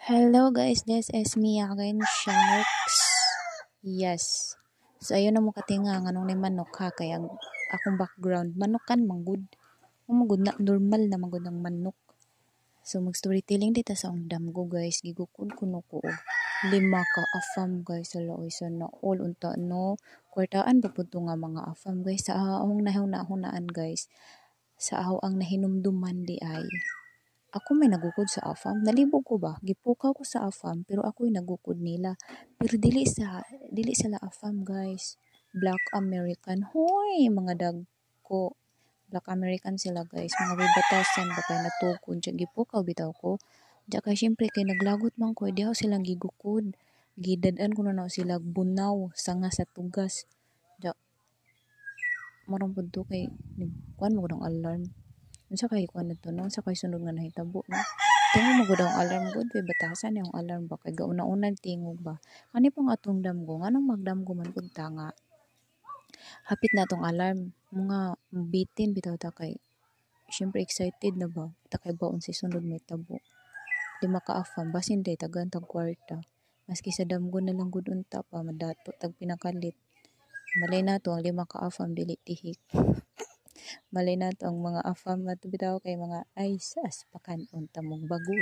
Hello guys, this is me again, Sharks. Yes. So ayun na mo katinga nganong ni manok ha kaya akong background manok kan manggod. Manggod na normal na manggod ang manok. So mag storytelling dito sa ang damgo guys, gigukod kuno ko og 5 ka afam guys sa laoy sa na all unta no. Kwartaan ba pud nga mga afam guys sa ahong nahunaan guys. Sa aho ang nahinumduman di ay. Ako may nagukod sa afam. Nalibog ko ba? Gipukaw ko sa afam pero ako'y nagukod nila. Pero dili sila afam guys. Black American. Hoy, mga dagko. Black American sila guys. Mga bibatasan ba kay natukod. Diya gipukaw bitaw ko. Diya kay syempre kay naglagot man ko. Di ako silang gigukod. Gidadaan ko na sila bunaw. Sanga sa tugas. Diya. Marang po to kay. Kuan mo ko ng alarm. Unsa kay kuan to no sa kay sunod nga nahitabo no tingog mo gud ang alarm gud kay batasan yung alarm ba kay gauna-unan tingog ba kani pang atong damgo nganong magdamgo man pud ta nga hapit na tong alarm mga bitin bitaw ta kay syempre excited na ba ta kay baon si sunod may tabo di makaafam basin day tagan tag kwarta maski sa damgo na lang gud unta pa madato tag pinakalit malay na to ang 5 ka afam dili tihik. Malay na to ang mga afam na bitaw kay mga ay sas pakan unta mong bagol.